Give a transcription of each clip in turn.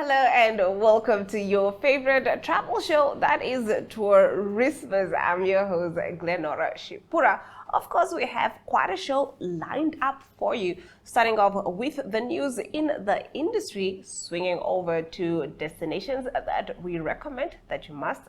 Hello and welcome to your favorite travel show, that is Tourismus. I'm your host, Glenora Shipura. Of course, we have quite a show lined up for you, starting off with the news in the industry, swinging over to destinations that we recommend that you must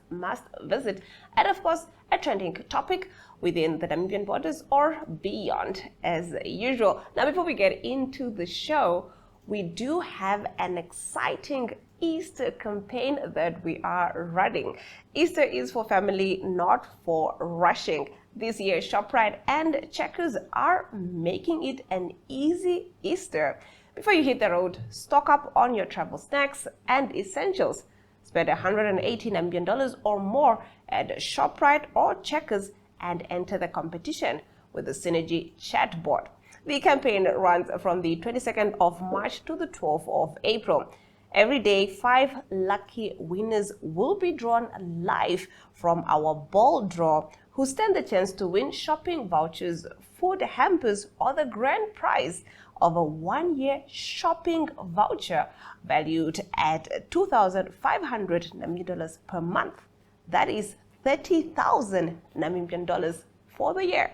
visit, and of course, a trending topic within the Namibian borders or beyond, as usual. Now, before we get into the show, we do have an exciting Easter campaign that we are running. Easter is for family, not for rushing. This year, ShopRite and Checkers are making it an easy Easter. Before you hit the road, stock up on your travel snacks and essentials. Spend $180 Namibian or more at ShopRite or Checkers and enter the competition with the Synergy chatbot. The campaign runs from the 22nd of March to the 12th of April. Every day, 5 lucky winners will be drawn live from our ball draw, who stand the chance to win shopping vouchers, food hampers, or the grand prize of a 1-year shopping voucher valued at 2,500 Namibian dollars per month. That is 30,000 Namibian dollars for the year.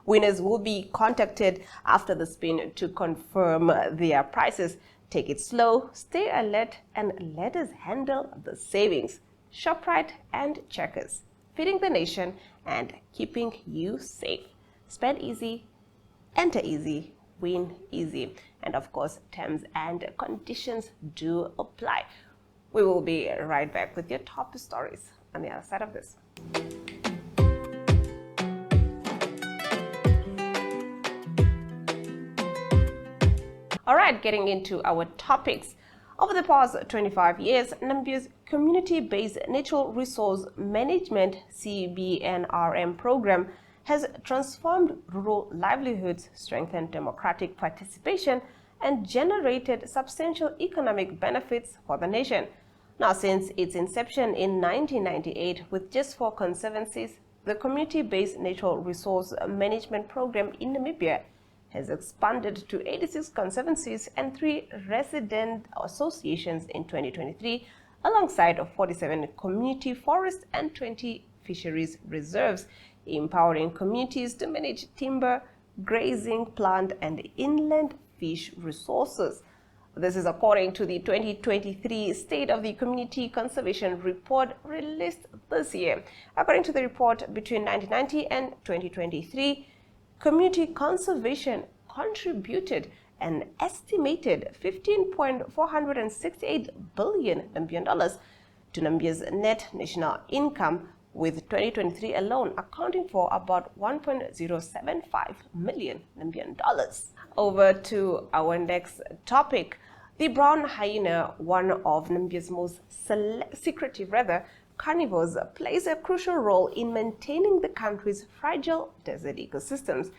Winners will be contacted after the spin to confirm their prices. Take it slow, stay alert, and let us handle the savings. ShopRite and Checkers, feeding the nation and keeping you safe. Spend easy, enter easy, win easy. And of course, terms and conditions do apply. We will be right back with your top stories on the other side of this. All right, getting into our topics. Over the past 25 years, Namibia's community-based natural resource management CBNRM program has transformed rural livelihoods, strengthened democratic participation, and generated substantial economic benefits for the nation. Now, since its inception in 1998, with just 4 conservancies, the community-based natural resource management program in Namibia has expanded to 86 conservancies and 3 resident associations in 2023, alongside 47 community forests and 20 fisheries reserves, empowering communities to manage timber, grazing, plant, and inland fish resources. This is according to the 2023 State of the Community Conservation Report released this year. According to the report, between 1990 and 2023, community conservation contributed an estimated $15.468 billion to Namibia's net national income, with 2023 alone accounting for about $1.075 million Namibian dollars. Over to our next topic. The brown hyena, one of Namibia's most secretive carnivores, plays a crucial role in maintaining the country's fragile desert ecosystems.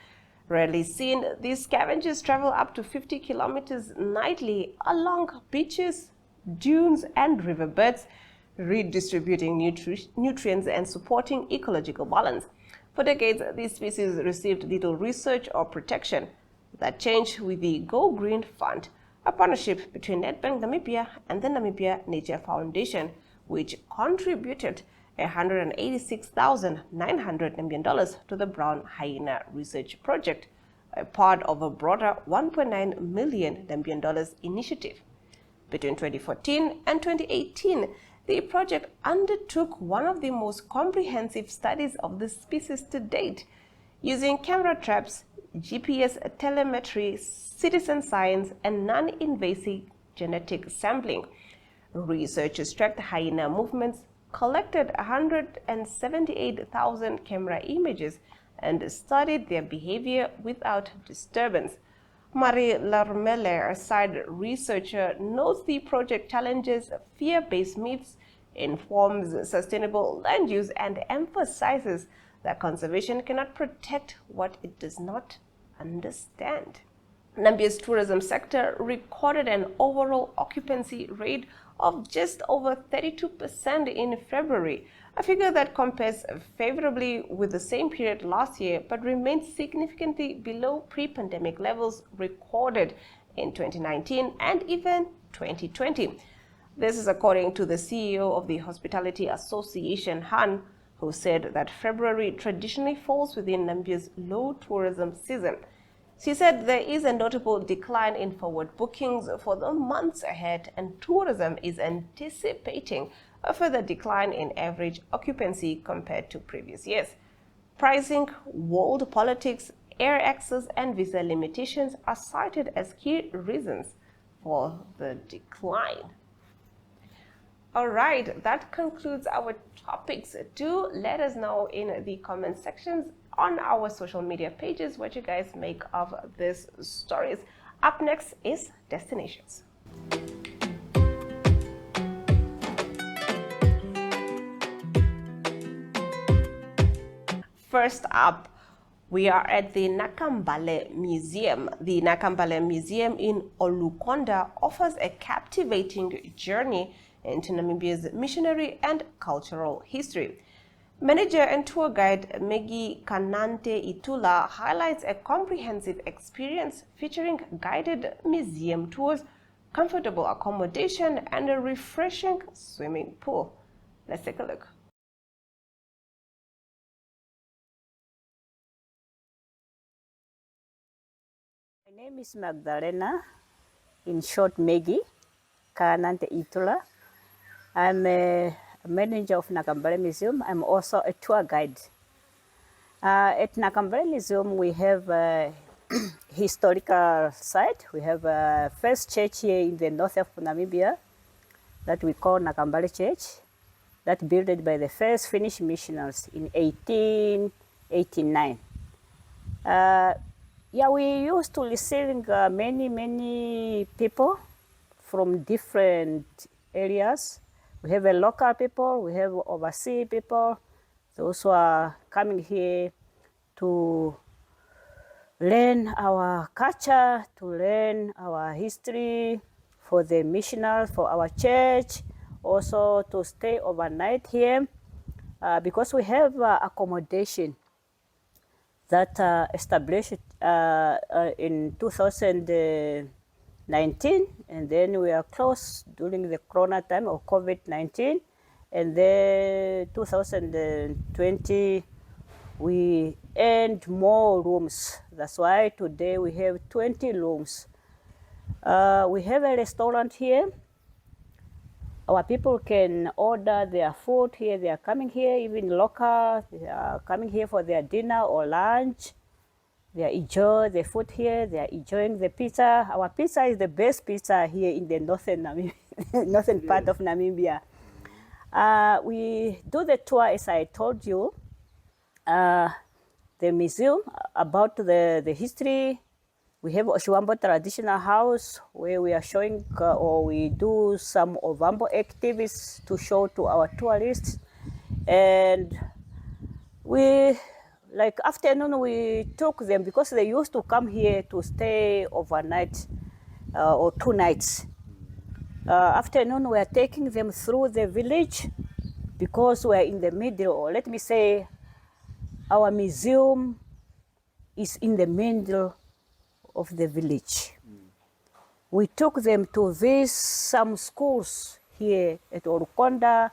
Rarely seen, these scavengers travel up to 50 kilometers nightly along beaches, dunes, and riverbeds, redistributing nutrients and supporting ecological balance. For decades, these species received little research or protection. That changed with the Go Green Fund, a partnership between Nedbank Namibia and the Namibia Nature Foundation, which contributed $186,900 Namibian dollars to the brown hyena research project, a part of a broader $1.9 million Namibian dollars initiative. Between 2014 and 2018, the project undertook one of the most comprehensive studies of the species to date, using camera traps, GPS telemetry, citizen science, and non-invasive genetic sampling. Researchers tracked hyena movements, collected 178,000 camera images, and studied their behavior without disturbance. Marie Larmele, a side researcher, notes the project challenges fear-based myths, informs sustainable land use, and emphasizes that conservation cannot protect what it does not understand. Namibia's tourism sector recorded an overall occupancy rate of just over 32% in February, a figure that compares favorably with the same period last year but remains significantly below pre-pandemic levels recorded in 2019 and even 2020. This is according to the CEO of the Hospitality Association, Han, who said that February traditionally falls within Namibia's low tourism season. She said there is a notable decline in forward bookings for the months ahead, and tourism is anticipating a further decline in average occupancy compared to previous years. Pricing, world politics, air access, and visa limitations are cited as key reasons for the decline. All right, that concludes our topics. Do let us know in the comment sections on our social media pages what you guys make of these stories. Up next is Destinations. First up, we are at the Nakambale Museum. The Nakambale Museum in Olukonda offers a captivating journey into Namibia's missionary and cultural history. Manager and tour guide Megi Kanante Itula highlights a comprehensive experience featuring guided museum tours, comfortable accommodation, and a refreshing swimming pool. Let's take a look. My name is Magdalena, in short Megi Kanante Itula. I'm a manager of Nakambale Museum. I'm also a tour guide. At Nakambale Museum, we have a historical site. We have a first church here in the north of Namibia that we call Nakambale Church, that built by the first Finnish missionaries in 1889. We used to receive many people from different areas. We have a local people, we have overseas people, those who are coming here to learn our culture, to learn our history, for the missionaries, for our church, also to stay overnight here, because we have accommodation that established in 2019, and then we are closed during the corona time of COVID-19, and then 2020 we earned more rooms. That's why today we have 20 rooms. We have a restaurant here. Our people can order their food here. They are coming here, even local. They are coming here for their dinner or lunch. They enjoy the food here. They are enjoying the pizza. Our pizza is the best pizza here in the northern part of Namibia. We do the tour, as I told you, the museum about the history. We have Oshiwambo traditional house where we are showing or we do some Ovambo activities to show to our tourists. And we, like afternoon, we took them because they used to come here to stay overnight or 2 nights. Afternoon, we are taking them through the village because we are in the middle, or let me say, our museum is in the middle of the village. We took them to visit some schools here at Olukonda.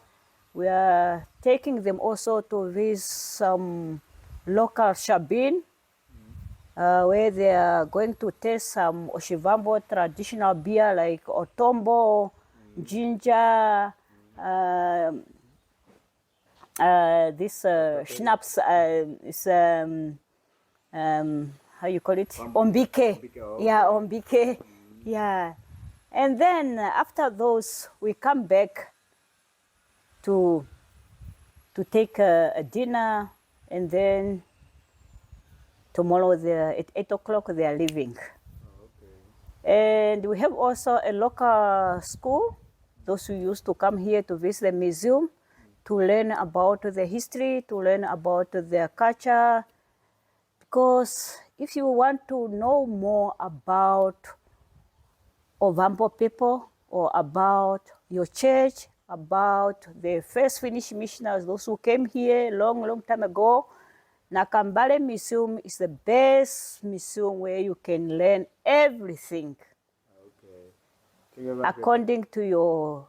We are taking them also to visit some local shabin, where they are going to taste some Oshivambo traditional beer like Otombo, ginger, this schnapps is how you call it? Ombike. Yeah, Ombike. Yeah. And then after those, we come back to take a dinner, and then tomorrow at 8 o'clock they are leaving. And we have also a local school, those who used to come here to visit the museum, to learn about the history, to learn about their culture. Because if you want to know more about Ovambo people or about your church, about the first Finnish missionaries, those who came here long time ago, Nakambale Museum is the best museum where you can learn everything according to your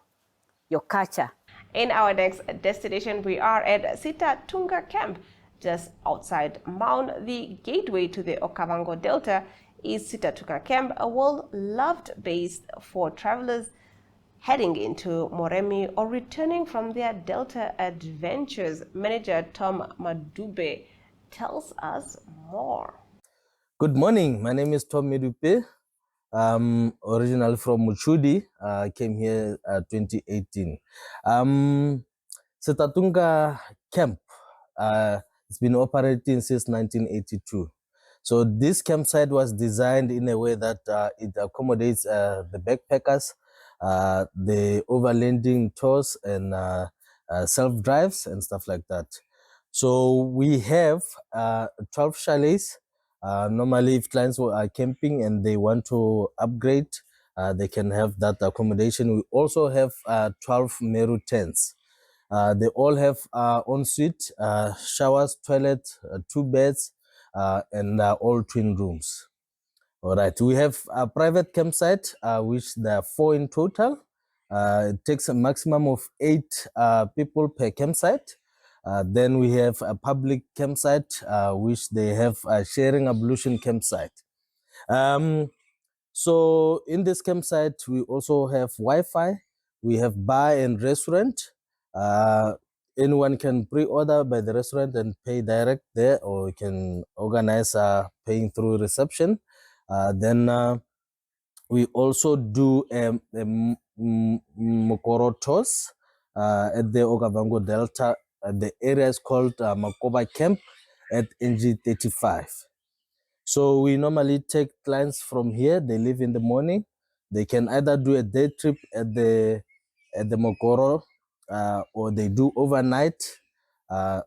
your culture. In our next destination, we are at Sitatunga Camp, just outside Maun. The gateway to the Okavango Delta is Sitatunga Camp, a well-loved base for travelers heading into Moremi or returning from their Delta adventures. Manager Tom Madube tells us more. Good morning. My name is Tom Medupe. I'm originally from Muchudi. I came here 2018. Sitatunga Camp. It's been operating since 1982. So this campsite was designed in a way that it accommodates the backpackers, the overlanding tours, and self-drives and stuff like that. So we have 12 chalets. Normally, if clients are camping and they want to upgrade, they can have that accommodation. We also have 12 Meru tents. They all have ensuite, showers, toilet, 2 beds, and all twin rooms. All right, we have a private campsite, which there are 4 in total. It takes a maximum of 8 people per campsite. Then we have a public campsite, which they have a sharing ablution campsite. So in this campsite, we also have Wi-Fi. We have bar and restaurant. Anyone can pre-order by the restaurant and pay direct there, or you can organize paying through reception. Then we also do Mokoro tours at the Okavango Delta. The area is called Makoba Camp at NG35. So we normally take clients from here. They leave in the morning. They can either do a day trip at the Mokoro, or they do overnight,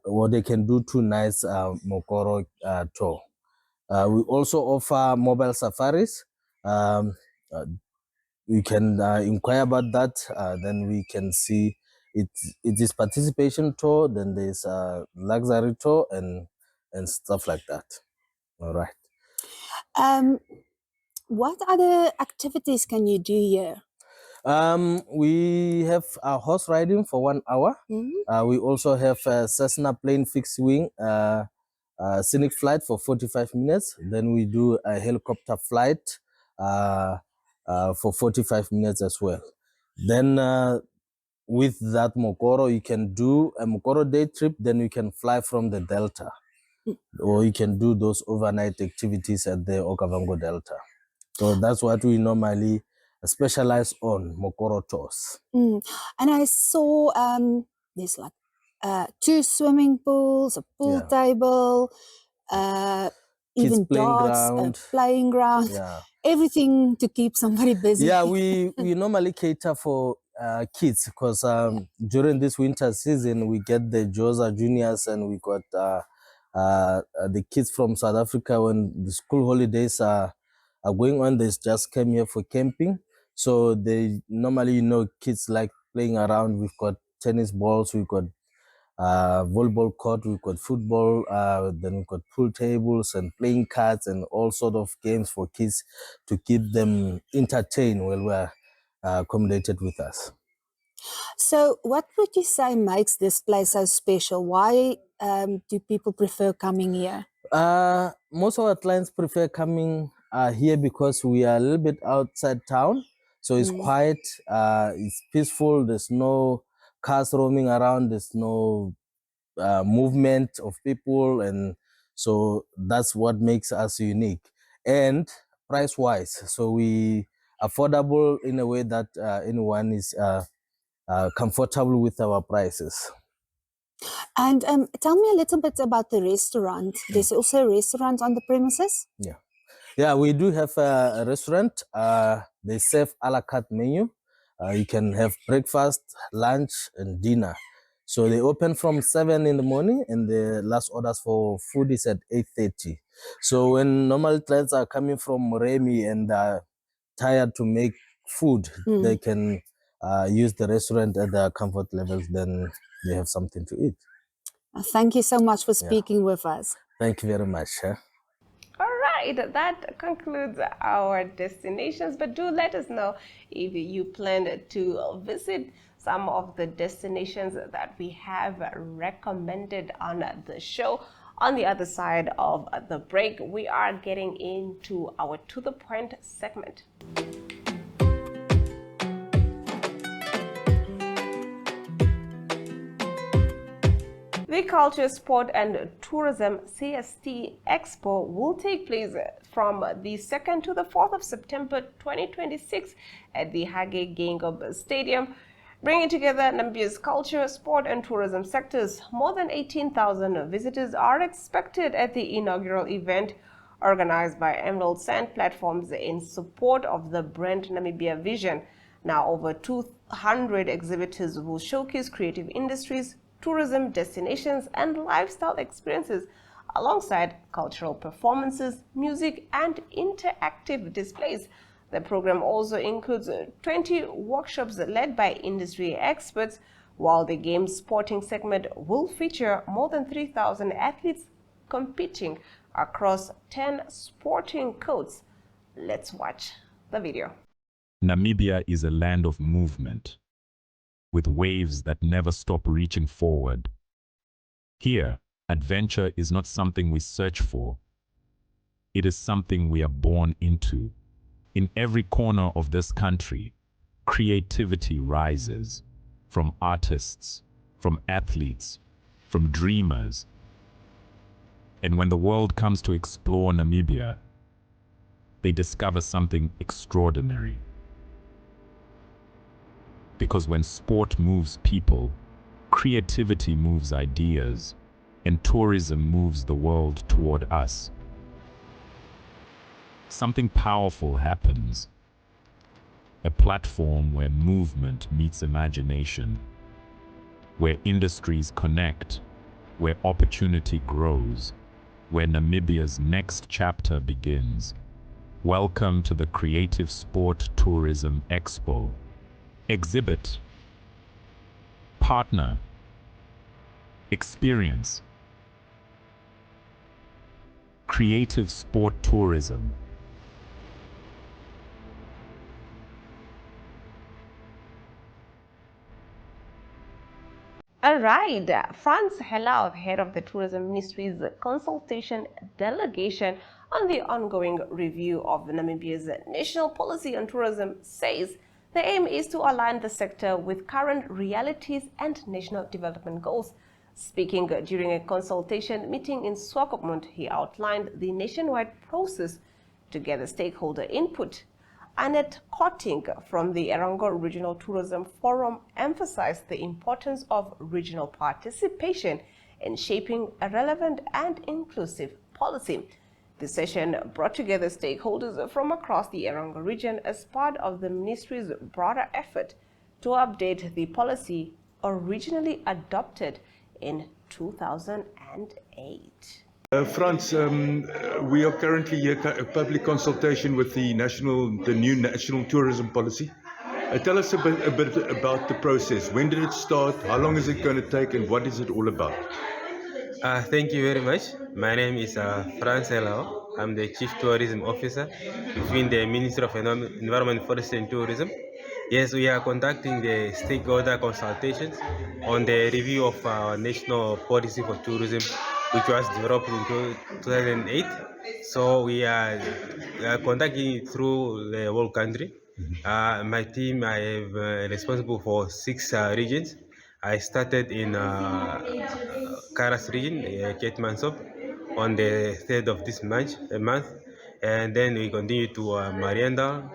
or they can do 2 nights Mokoro tour. We also offer mobile safaris. Uh, you can inquire about that. Then we can see it. It is participation tour. Then there's luxury tour and stuff like that. All right. What other activities can you do here? We have horse riding for 1 hour. We also have a Cessna plane fixed wing scenic flight for 45 minutes. Then we do a helicopter flight for 45 minutes as well. Then with that Mokoro, you can do a Mokoro day trip. Then you can fly from the Delta, or you can do those overnight activities at the Okavango Delta. So that's what we normally specialize on, Mokoro tours. And I saw there's like 2 swimming pools, a pool table, even darts, a playing ground, everything to keep somebody busy. Yeah, we normally cater for kids, because during this winter season, we get the Joza Juniors, and we got the kids from South Africa. When the school holidays are going on, they just came here for camping. So they normally, kids like playing around. We've got tennis balls, we've got volleyball court, we've got football, then we've got pool tables and playing cards and all sort of games for kids to keep them entertained while we're accommodated with us. So what would you say makes this place so special? Why do people prefer coming here? Most of our clients prefer coming here because we are a little bit outside town. So it's quiet, it's peaceful, there's no cars roaming around, there's no movement of people, and so that's what makes us unique. And price-wise, so we affordable in a way that anyone is comfortable with our prices. And tell me a little bit about the restaurant. There's also a restaurant on the premises? Yeah, we do have a restaurant. They serve a la carte menu. You can have breakfast, lunch, and dinner. So they open from 7 in the morning, and the last orders for food is at 8:30. So when normal clients are coming from Moremi and are tired to make food, they can use the restaurant at their comfort levels. Then they have something to eat. Thank you so much for speaking with us. Thank you very much. All right, that concludes our destinations, but do let us know if you plan to visit some of the destinations that we have recommended on the show. On the other side of the break, we are getting into our To The Point segment. The Culture, Sport and Tourism CST Expo will take place from the 2nd to the 4th of September 2026 at the Hage Geingob Stadium, bringing together Namibia's culture, sport and tourism sectors. More than 18,000 visitors are expected at the inaugural event, organized by Emerald Sand Platforms in support of the Brand Namibia Vision. Now, over 200 exhibitors will showcase creative industries, tourism destinations and lifestyle experiences, alongside cultural performances, music and interactive displays. The program also includes 20 workshops led by industry experts, while the games sporting segment will feature more than 3,000 athletes competing across 10 sporting codes. Let's watch the video. Namibia is a land of movement, with waves that never stop reaching forward. Here, adventure is not something we search for. It is something we are born into. In every corner of this country, creativity rises, from artists, from athletes, from dreamers. And when the world comes to explore Namibia, they discover something extraordinary. Because when sport moves people, creativity moves ideas, and tourism moves the world toward us, something powerful happens. A platform where movement meets imagination, where industries connect, where opportunity grows, where Namibia's next chapter begins. Welcome to the Creative Sport Tourism Expo. Exhibit, partner, experience. Creative sport tourism. All right, Franz Heller, head of the Tourism Ministry's consultation delegation on the ongoing review of Namibia's national policy on tourism, says the aim is to align the sector with current realities and national development goals. Speaking during a consultation meeting in Swakopmund, he outlined the nationwide process to gather stakeholder input. Annette Kotting from the Erongo Regional Tourism Forum emphasized the importance of regional participation in shaping a relevant and inclusive policy. The session brought together stakeholders from across the Erongo region as part of the ministry's broader effort to update the policy originally adopted in 2008. Frans, we are currently here a public consultation with the new national tourism policy. Tell us a bit about the process. When did it start? How long is it going to take, and what is it all about? Thank you very much. My name is Frans Helao. I'm the Chief Tourism Officer between the Ministry of Environment, Forestry and Tourism. Yes, we are conducting the stakeholder consultations on the review of our national policy for tourism, which was developed in 2008. So we are conducting it through the whole country. My team, I have responsible for 6 regions. I started in Karas region, Ketmansop, on the 3rd of this month, and then we continue to Marienda,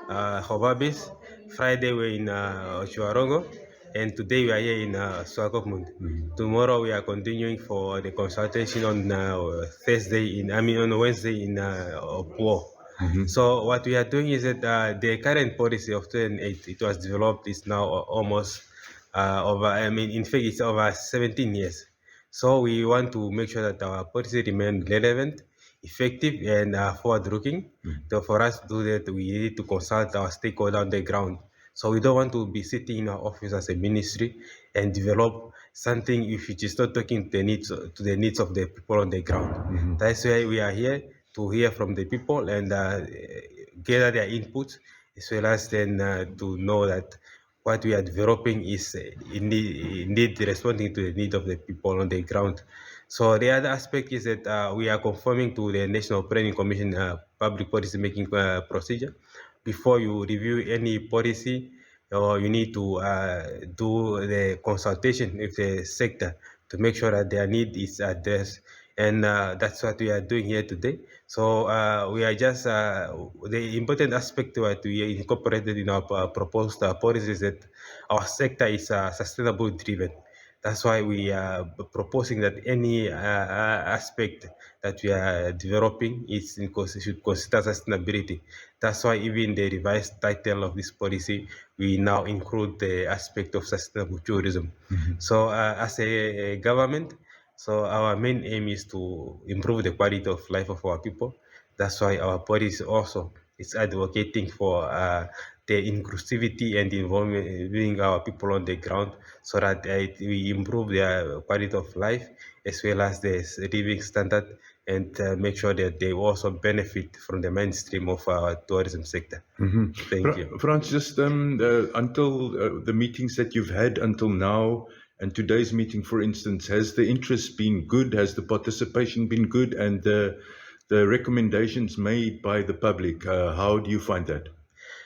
Hobabis. Friday we're in Ochuarongo, and today we are here in Swakopmund. Tomorrow we are continuing for the consultation on on Wednesday in Opuo. So what we are doing is that the current policy of 2008, it was developed, is now almost in fact, it's over 17 years. So we want to make sure that our policy remains relevant, effective, and forward-looking. So for us to do that, we need to consult our stakeholders on the ground. So we don't want to be sitting in our office as a ministry and develop something if it is not talking to the needs of the people on the ground. That's why we are here to hear from the people and gather their input, as well as then to know that what we are developing is indeed responding to the need of the people on the ground. So the other aspect is that we are conforming to the National Planning Commission public policy making procedure. Before you review any policy, or you need to do the consultation with the sector to make sure that their need is addressed. And that's what we are doing here today. So we are just, the important aspect that we incorporated in our proposed policy is that our sector is sustainable driven. That's why we are proposing that any aspect that we are developing should consider sustainability. That's why even the revised title of this policy, we now include the aspect of sustainable tourism. So as a government, so our main aim is to improve the quality of life of our people. That's why our policy also is advocating for the inclusivity and involving our people on the ground, so that we improve their quality of life as well as their living standard, and make sure that they also benefit from the mainstream of our tourism sector. Thank you. Frans, just until the meetings that you've had until now, and today's meeting, for instance, has the interest been good? Has the participation been good? And the recommendations made by the public, how do you find that?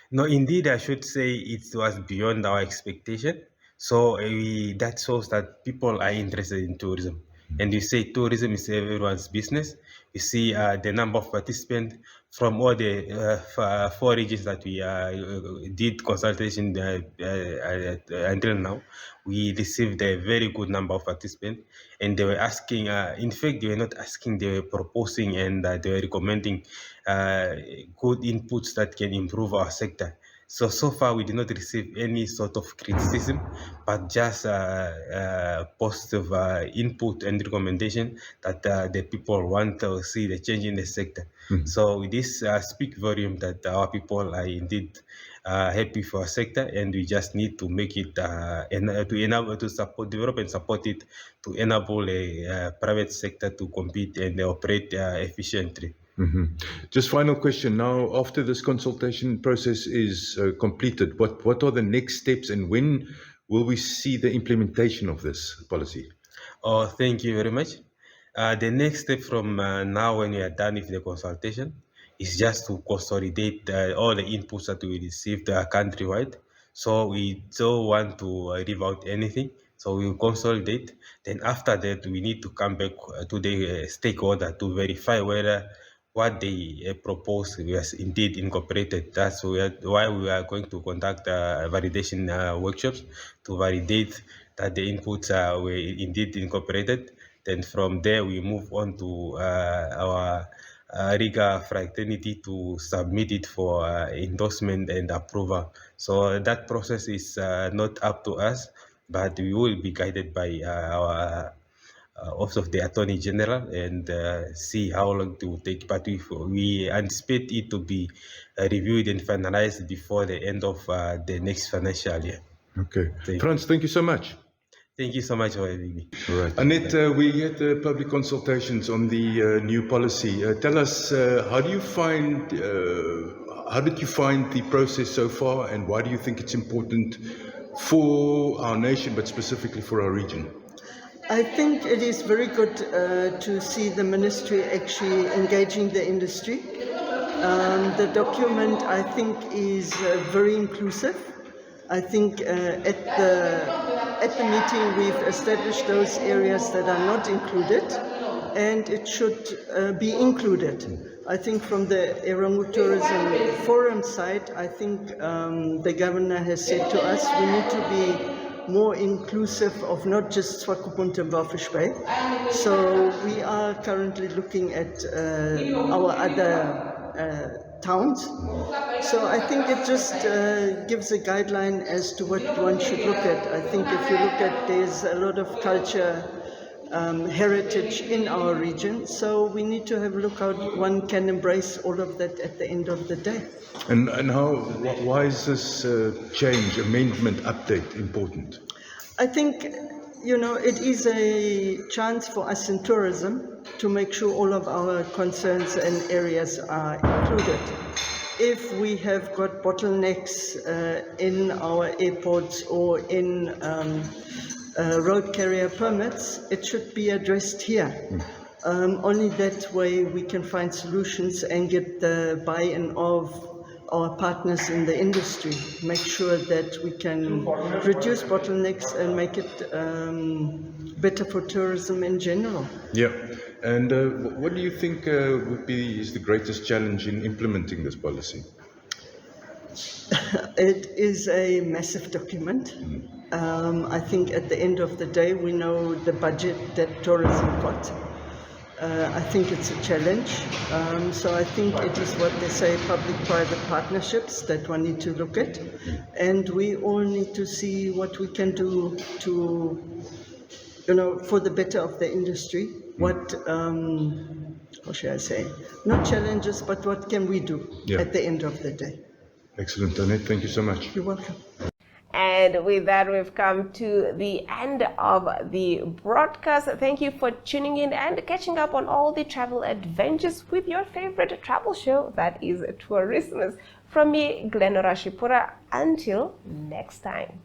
No, indeed, I should say it was beyond our expectation. So that shows that people are interested in tourism. And you say tourism is everyone's business. You see the number of participants from all the 4 regions that we did consultation until now. We received a very good number of participants, and they were asking, in fact, they were not asking, they were proposing, and they were recommending good inputs that can improve our sector. So far, we did not receive any sort of criticism, but just positive input and recommendation that the people want to see the change in the sector. So this speak volume that our people are indeed happy for our sector, and we just need to make it to enable to support, develop and support it to enable a private sector to compete and operate efficiently. Just final question now, after this consultation process is completed, what are the next steps, and when will we see the implementation of this policy? Oh, thank you very much. The next step from now, when we are done with the consultation, is just to consolidate all the inputs that we received countrywide. So we don't want to leave out anything. So we will consolidate. Then after that, we need to come back to the stakeholder to verify whether what they propose was indeed incorporated. That's why we are going to conduct validation workshops to validate that the inputs were indeed incorporated. Then from there, we move on to our Riga fraternity to submit it for endorsement and approval. So that process is not up to us, but we will be guided by our Office of the Attorney General, and see how long it will take. But we anticipate it to be reviewed and finalized before the end of the next financial year. Okay. Frans, thank you so much. Thank you so much for having me. All right. Annette, we had public consultations on the new policy. Tell us, how did you find the process so far, and why do you think it's important for our nation, but specifically for our region? I think it is very good to see the ministry actually engaging the industry. The document, I think, is very inclusive. I think at the meeting we've established those areas that are not included, and it should be included. I think from the Erangu Tourism Forum side, I think the governor has said to us we need to be more inclusive of not just Swakopmund and Walvis Bay. So we are currently looking at our other towns. So I think it just gives a guideline as to what one should look at. I think if you look at, there's a lot of culture, heritage in our region. So we need to have a look how one can embrace all of that at the end of the day. And why is this change, amendment, update important? I think, it is a chance for us in tourism to make sure all of our concerns and areas are included. if we have got bottlenecks in our airports or in road carrier permits, it should be addressed here. Only that way we can find solutions and get the buy-in of our partners in the industry, make sure that we can reduce bottlenecks and make it better for tourism in general. Yeah, and what do you think is the greatest challenge in implementing this policy? It is a massive document. I think at the end of the day, we know the budget that tourism got. I think it's a challenge. So I think it is what they say, public-private partnerships that one need to look at. And we all need to see what we can do to, for the better of the industry. What should I say? Not challenges, but what can we do at the end of the day? Excellent, Annette. Thank you so much. You're welcome. And with that, we've come to the end of the broadcast. Thank you for tuning in and catching up on all the travel adventures with your favorite travel show, that is Tourismus. From me, Glenora Shipura. Until next time.